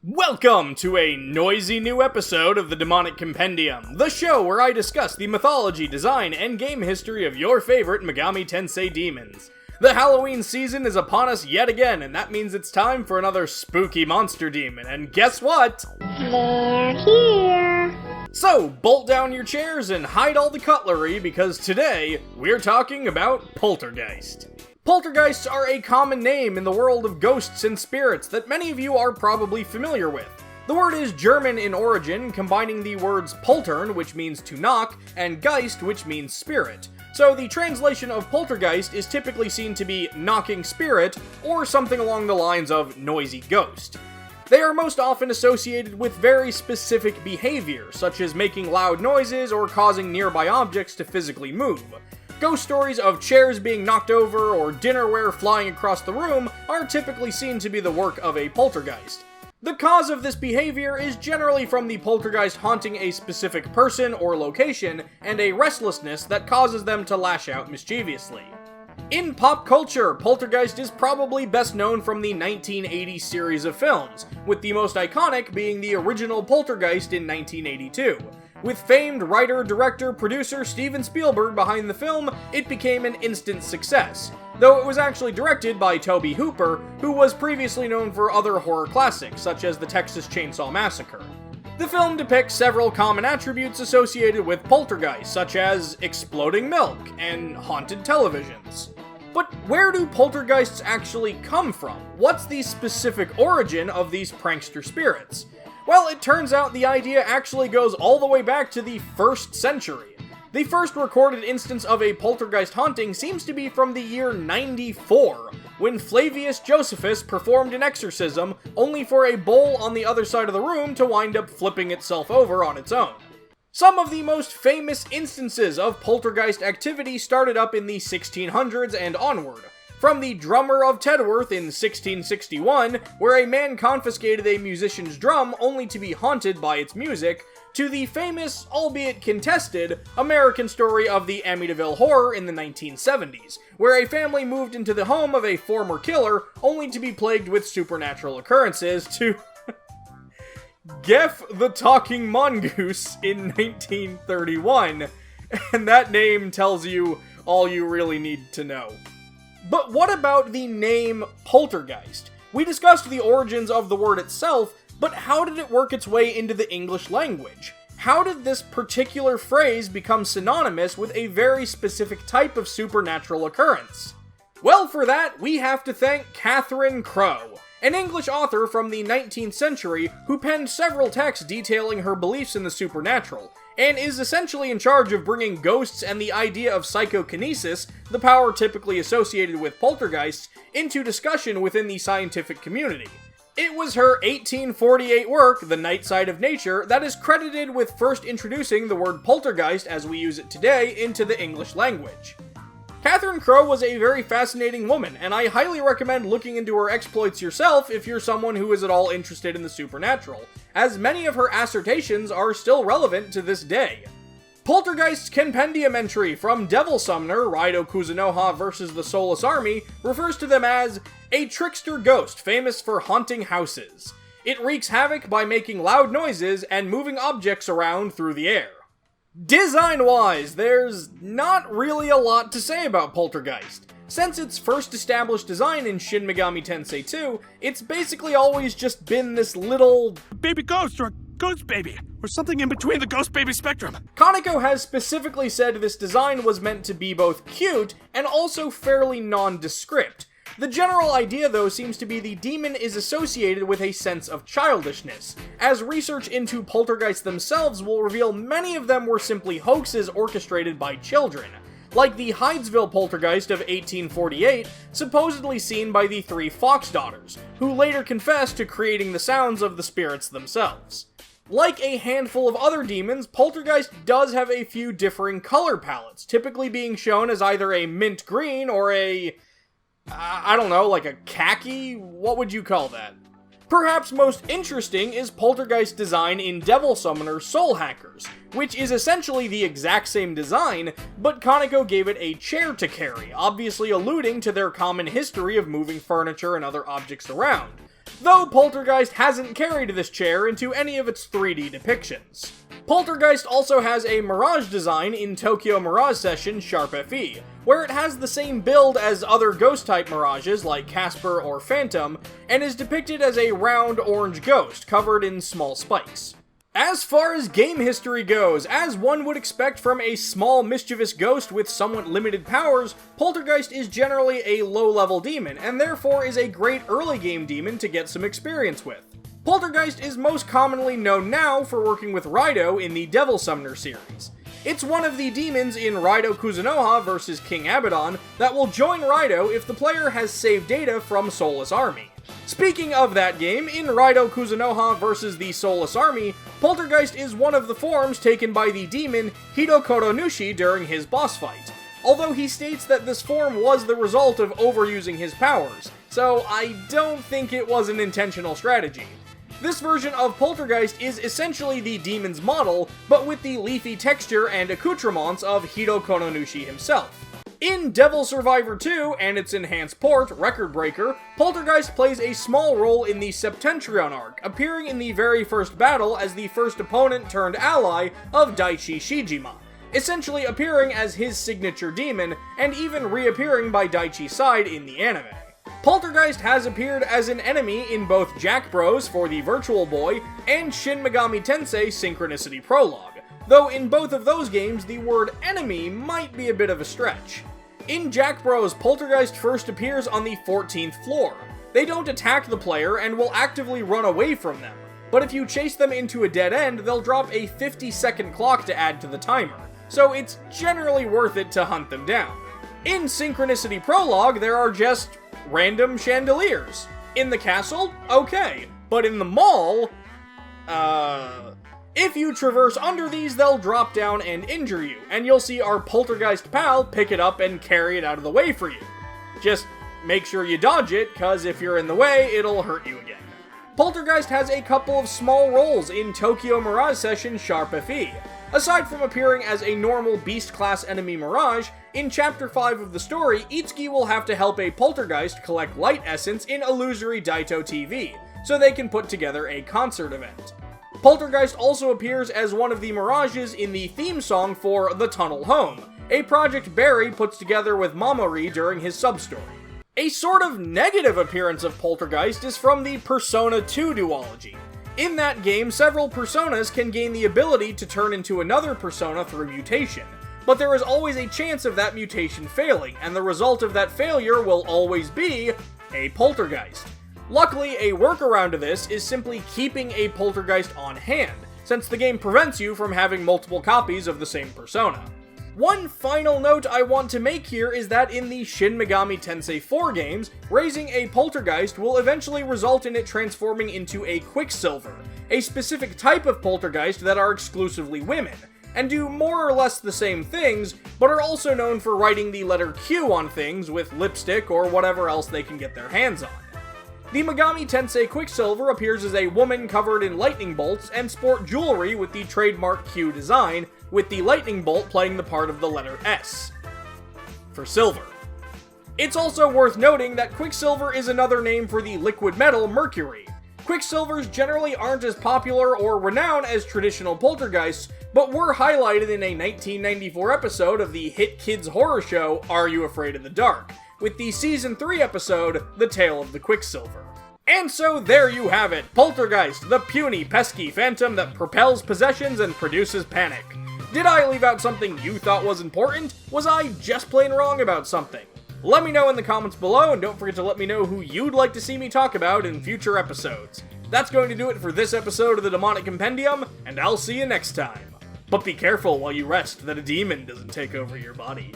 Welcome to a noisy new episode of the Demonic Compendium, the show where I discuss the mythology, design, and game history of your favorite Megami Tensei demons. The Halloween season is upon us yet again, and that means it's time for another spooky monster demon, and guess what? They're here! So, bolt down your chairs and hide all the cutlery, because today, we're talking about Poltergeist. Poltergeists are a common name in the world of ghosts and spirits that many of you are probably familiar with. The word is German in origin, combining the words poltern, which means to knock, and geist, which means spirit. So the translation of poltergeist is typically seen to be knocking spirit, or something along the lines of noisy ghost. They are most often associated with very specific behavior, such as making loud noises or causing nearby objects to physically move. Ghost stories of chairs being knocked over or dinnerware flying across the room are typically seen to be the work of a poltergeist. The cause of this behavior is generally from the poltergeist haunting a specific person or location, and a restlessness that causes them to lash out mischievously. In pop culture, Poltergeist is probably best known from the 1980 series of films, with the most iconic being the original Poltergeist in 1982. With famed writer, director, producer Steven Spielberg behind the film, it became an instant success, though it was actually directed by Tobe Hooper, who was previously known for other horror classics, such as the Texas Chainsaw Massacre. The film depicts several common attributes associated with poltergeist, such as exploding milk and haunted televisions. But where do poltergeists actually come from? What's the specific origin of these prankster spirits? Well, it turns out the idea actually goes all the way back to the 1st century. The first recorded instance of a poltergeist haunting seems to be from the year 94, when Flavius Josephus performed an exorcism, only for a bowl on the other side of the room to wind up flipping itself over on its own. Some of the most famous instances of poltergeist activity started up in the 1600s and onward. From the drummer of Tedworth in 1661, where a man confiscated a musician's drum only to be haunted by its music, to the famous, albeit contested, American story of the Amityville Horror in the 1970s, where a family moved into the home of a former killer only to be plagued with supernatural occurrences, to Geff the Talking Mongoose in 1931, and that name tells you all you really need to know. But what about the name Poltergeist? We discussed the origins of the word itself, but how did it work its way into the English language? How did this particular phrase become synonymous with a very specific type of supernatural occurrence? Well, for that, we have to thank Katherine Crow, an English author from the 19th century who penned several texts detailing her beliefs in the supernatural, and is essentially in charge of bringing ghosts and the idea of psychokinesis, the power typically associated with poltergeists, into discussion within the scientific community. It was her 1848 work, The Night Side of Nature, that is credited with first introducing the word poltergeist as we use it today into the English language. Katherine Crow was a very fascinating woman, and I highly recommend looking into her exploits yourself if you're someone who is at all interested in the supernatural, as many of her assertions are still relevant to this day. Poltergeist's Compendium entry from Devil Summoner, Raido Kuzunoha vs. the Soulless Army, refers to them as a trickster ghost famous for haunting houses. It wreaks havoc by making loud noises and moving objects around through the air. Design-wise, there's not really a lot to say about Poltergeist. Since its first established design in Shin Megami Tensei 2, it's basically always just been this little baby ghost or a ghost baby, or something in between the ghost baby spectrum. Kaneko has specifically said this design was meant to be both cute and also fairly nondescript. The general idea, though, seems to be the demon is associated with a sense of childishness, as research into poltergeists themselves will reveal many of them were simply hoaxes orchestrated by children, like the Hydesville poltergeist of 1848, supposedly seen by the 3 Fox daughters, who later confessed to creating the sounds of the spirits themselves. Like a handful of other demons, Poltergeist does have a few differing color palettes, typically being shown as either a mint green or like a khaki? What would you call that? Perhaps most interesting is Poltergeist's design in Devil Summoner Soul Hackers, which is essentially the exact same design, but Kaneko gave it a chair to carry, obviously alluding to their common history of moving furniture and other objects around. though Poltergeist hasn't carried this chair into any of its 3D depictions. Poltergeist also has a Mirage design in Tokyo Mirage Session Sharp FE, where it has the same build as other ghost-type Mirages like Casper or Phantom, and is depicted as a round orange ghost covered in small spikes. As far as game history goes, as one would expect from a small mischievous ghost with somewhat limited powers, Poltergeist is generally a low-level demon, and therefore is a great early game demon to get some experience with. Poltergeist is most commonly known now for working with Raido in the Devil Summoner series. It's one of the demons in Raido Kuzunoha vs King Abaddon that will join Raido if the player has saved data from Soulless Army. Speaking of that game, in Raido Kuzunoha vs the Soulless Army, Poltergeist is one of the forms taken by the demon Hidokoro Nushi during his boss fight, although he states that this form was the result of overusing his powers, so I don't think it was an intentional strategy. This version of Poltergeist is essentially the demon's model, but with the leafy texture and accoutrements of Hidokoro Nushi himself. In Devil Survivor 2 and its enhanced port, Record Breaker, Poltergeist plays a small role in the Septentrion arc, appearing in the very first battle as the first opponent turned ally of Daichi Shijima, essentially appearing as his signature demon, and even reappearing by Daichi's side in the anime. Poltergeist has appeared as an enemy in both Jack Bros for the Virtual Boy and Shin Megami Tensei Synchronicity Prologue, though in both of those games the word enemy might be a bit of a stretch. In Jack Bros, Poltergeist first appears on the 14th floor. They don't attack the player and will actively run away from them, but if you chase them into a dead end, they'll drop a 50-second clock to add to the timer, so it's generally worth it to hunt them down. In Synchronicity Prologue, there are just random chandeliers. In the castle? Okay. But in the mall? If you traverse under these, they'll drop down and injure you, and you'll see our Poltergeist pal pick it up and carry it out of the way for you. Just make sure you dodge it, cause if you're in the way, it'll hurt you again. Poltergeist has a couple of small roles in Tokyo Mirage Session Sharp FE. Aside from appearing as a normal beast-class enemy Mirage, in Chapter 5 of the story, Itsuki will have to help a Poltergeist collect light essence in Illusory Daito TV, so they can put together a concert event. Poltergeist also appears as one of the Mirages in the theme song for The Tunnel Home, a project Barry puts together with Mamori during his sub-story. A sort of negative appearance of Poltergeist is from the Persona 2 duology. In that game, several personas can gain the ability to turn into another persona through mutation, but there is always a chance of that mutation failing, and the result of that failure will always be a Poltergeist. Luckily, a workaround to this is simply keeping a Poltergeist on hand, since the game prevents you from having multiple copies of the same persona. One final note I want to make here is that in the Shin Megami Tensei 4 games, raising a Poltergeist will eventually result in it transforming into a Quicksilver, a specific type of Poltergeist that are exclusively women, and do more or less the same things, but are also known for writing the letter Q on things with lipstick or whatever else they can get their hands on. The Megami Tensei Quicksilver appears as a woman covered in lightning bolts and sport jewelry with the trademark Q design, with the lightning bolt playing the part of the letter S for silver. It's also worth noting that Quicksilver is another name for the liquid metal Mercury. Quicksilvers generally aren't as popular or renowned as traditional Poltergeists, but were highlighted in a 1994 episode of the hit kids horror show Are You Afraid of the Dark, with the Season 3 episode, The Tale of the Quicksilver. And so there you have it, Poltergeist, the puny, pesky phantom that propels possessions and produces panic. Did I leave out something you thought was important? Was I just plain wrong about something? Let me know in the comments below, and don't forget to let me know who you'd like to see me talk about in future episodes. That's going to do it for this episode of the Demonic Compendium, and I'll see you next time. But be careful while you rest that a demon doesn't take over your body.